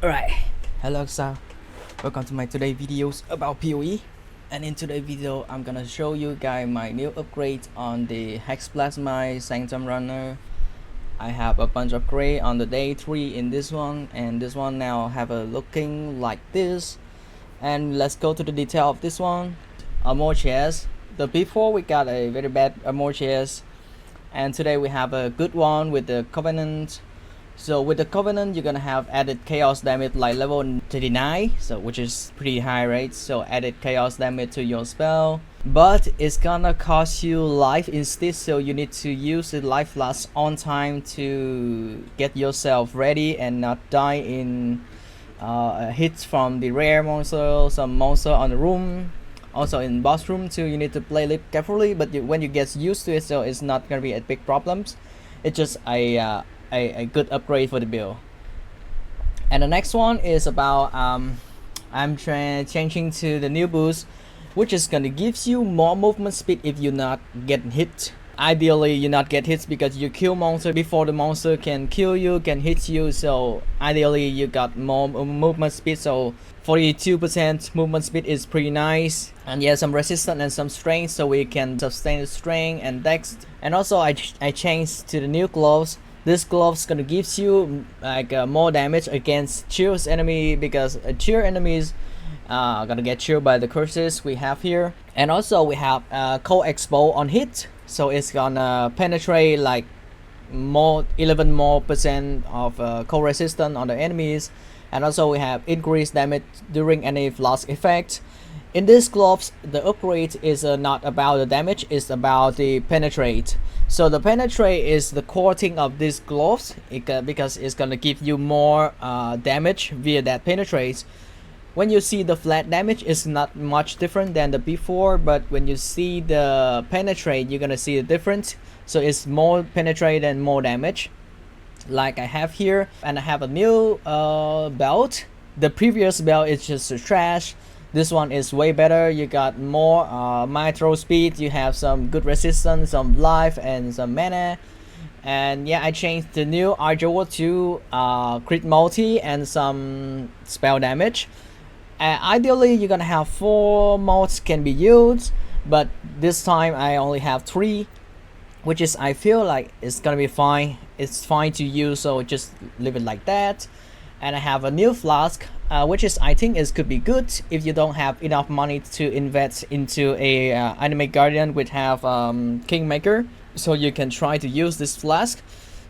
Alright, hello Exile, welcome to my today videos about PoE. And in today's video I'm gonna show you guys my new upgrade on the Hexblast my Sanctum Runner. I have a bunch of upgrade on the day 3 in this one, and this one now have a looking like this. And let's go to the detail of this one. Armor chest. The before we got a very bad armor chest, and today we have a good one with the Covenant. So with the Covenant, you're gonna have added chaos damage like level 39, so which is pretty high, right? So added chaos damage to your spell, but it's gonna cost you life instead. So you need to use the life flask on time to get yourself ready and not die in hits from the rare monster, some monster on the room. Also in boss room too, you need to play it carefully. But when you get used to it, so it's not gonna be a big problems. It's just a good upgrade for the build. And the next one is about I'm changing to the new boost, which is gonna gives you more movement speed if you not get hit. Ideally you not get hit because you kill monster before the monster can kill you, can hit you. So ideally you got more movement speed, so 42% movement speed is pretty nice. And yeah, some resistance and some strength, so we can sustain the strength and dex. And also I changed to the new gloves. This gloves gonna gives you like more damage against chills enemy, because chill enemies gonna get chilled by the curses we have here. And also we have cold expo on hit, so it's gonna penetrate like 11% more of cold resistance on the enemies. And also we have increased damage during any flask effect. In this gloves, the upgrade is not about the damage, it's about the penetrate. So the penetrate is the core thing of these gloves, because it's gonna give you more damage via that penetrates. When you see the flat damage, it's not much different than the before, but when you see the penetrate, you're gonna see the difference. So it's more penetrate and more damage, like I have here. And I have a new belt. The previous belt is just trash. This one is way better. You got more micro speed, you have some good resistance, some life and some mana. And yeah, I changed the new Exile to crit multi and some spell damage. Ideally you're gonna have 4 modes can be used, but this time I only have 3, which is I feel like it's gonna be fine. It's fine to use, so just leave it like that. And I have a new flask, which is I think is could be good if you don't have enough money to invest into a anime guardian which have kingmaker. So you can try to use this flask.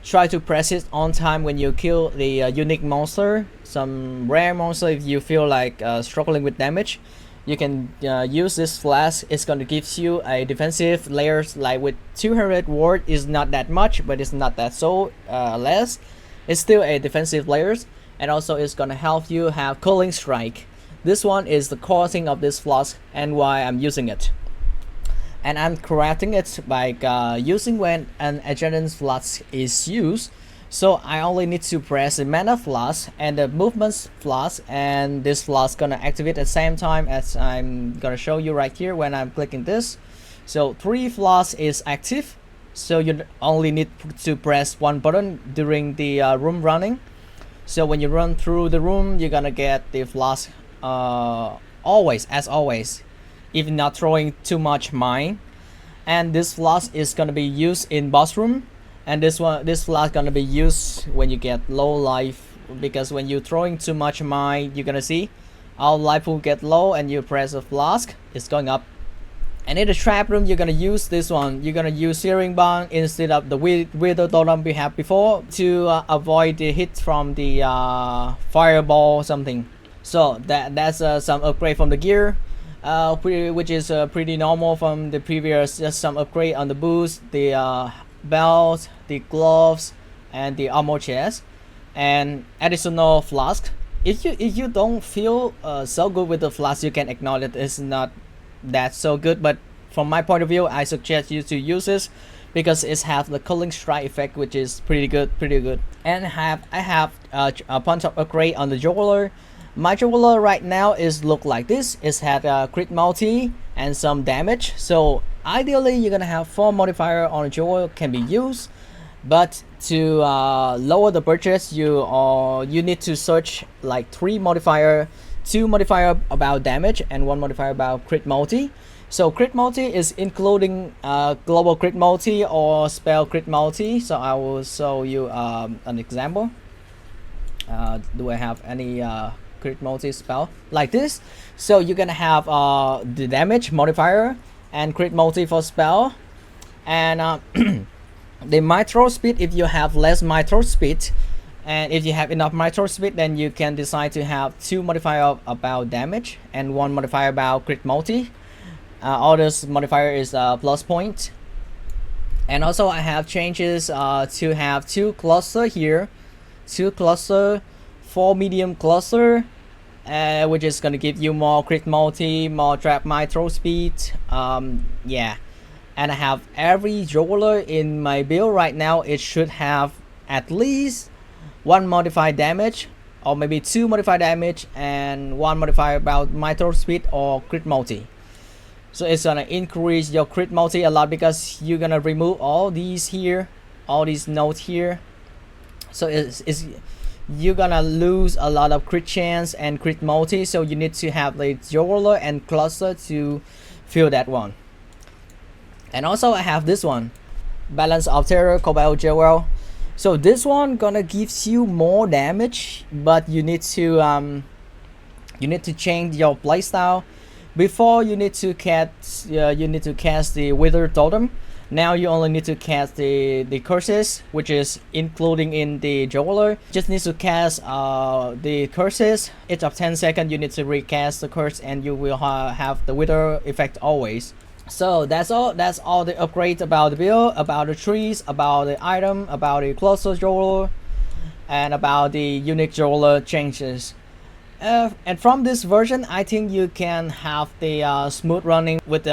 Try to press it on time when you kill the unique monster, some rare monster. If you feel like struggling with damage, you can use this flask. It's going to give you a defensive layers, like with 200 ward is not that much, but it's not that so less. It's still a defensive layers. And also it's gonna help you have cooling strike. This one is the core thing of this flask and why I'm using it. And I'm correcting it by using when an adjacent flask is used. So I only need to press the mana flask and the movements flask, and this flask gonna activate at the same time as I'm gonna show you right here when I'm clicking this. So 3 flasks is active, so you only need to press 1 button during the room running. So when you run through the room, you're gonna get the flask always, as always, if not throwing too much mine. And this flask is gonna be used in boss room, and this flask gonna be used when you get low life, because when you're throwing too much mine, you're gonna see our life will get low, and you press the flask, it's going up. And in the trap room, you're gonna use this one. You're gonna use Searing Bond instead of the Wither Totem we had before to avoid the hit from the fireball or something. So that's some upgrade from the gear, which is pretty normal from the previous. Just some upgrade on the boots, the belt, the gloves, and the armor chest, and additional flask. If you don't feel so good with the flask, you can ignore it. It's not that's so good, but from my point of view, I suggest you to use this because it has the cooling strike effect, which is pretty good. And I have a bunch of upgrade on the jeweler. My jeweler right now is look like this. It's had a crit multi and some damage, so ideally you're gonna have 4 modifier on the jeweler can be used. But to lower the purchase, you need to search like 3 modifier, 2 modifier about damage and 1 modifier about crit multi. So crit multi is including global crit multi or spell crit multi. So I will show you an example. Do I have any crit multi spell like this? So you're gonna have the damage modifier and crit multi for spell, and the mitral speed if you have less mitral speed, and if you have enough mitral speed, then you can decide to have 2 modifier about damage and 1 modifier about crit multi. All this modifier is plus point. And also I have changes to have 2 cluster here, 2 cluster, 4 medium cluster, which is gonna give you more crit multi, more trap mitral speed. Yeah, and I have every jeweler in my build right now. It should have at least 1 modified damage, or maybe 2 modified damage and 1 modifier about mitral speed or crit multi. So it's gonna increase your crit multi a lot because you're gonna remove all these here, all these nodes here. So you're gonna lose a lot of crit chance and crit multi. So you need to have the jeweler and cluster to fill that one. And also I have this one, Balance of Terror Cobalt Jewel. So this one gonna gives you more damage, but you need to change your playstyle. Before you need to cast the Wither Totem. Now you only need to cast the curses, which is including in the jeweler. Just need to cast the curses. Each of 10 seconds you need to recast the curse, and you will have the Wither effect always. So that's all the upgrades about the build, about the trees, about the item, about the cluster jeweler, and about the unique jeweler changes. And from this version, I think you can have the smooth running with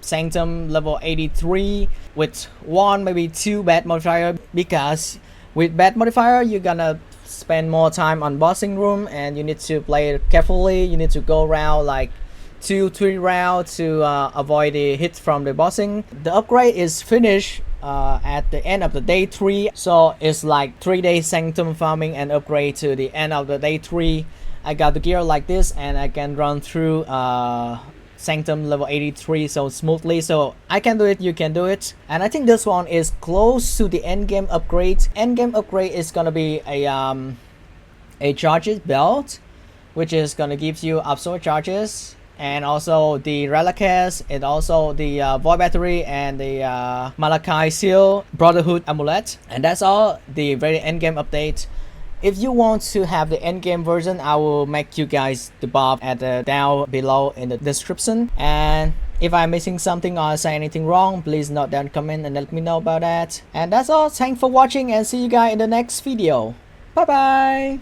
Sanctum level 83 with 1 maybe 2 bad modifier, because with bad modifier you're gonna spend more time on bossing room and you need to play it carefully. You need to go around like 2-3 rounds to avoid the hit from the bossing. The upgrade is finished at the end of the day 3, so it's like 3 days Sanctum farming and upgrade to the end of the day 3. I got the gear like this and I can run through Sanctum level 83 so smoothly. So I can do it, you can do it. And I think this one is close to the end game upgrade. End game upgrade is gonna be a charges belt, which is gonna give you absorb charges, and also the Relicas, and also the Void Battery, and the Malachi Seal Brotherhood Amulet. And that's all the very end game update. If you want to have the endgame version, I will make you guys the buff at the down below in the description. And if I'm missing something or say anything wrong, please note down comment and let me know about that. And that's all. Thanks for watching and see you guys in the next video. Bye bye.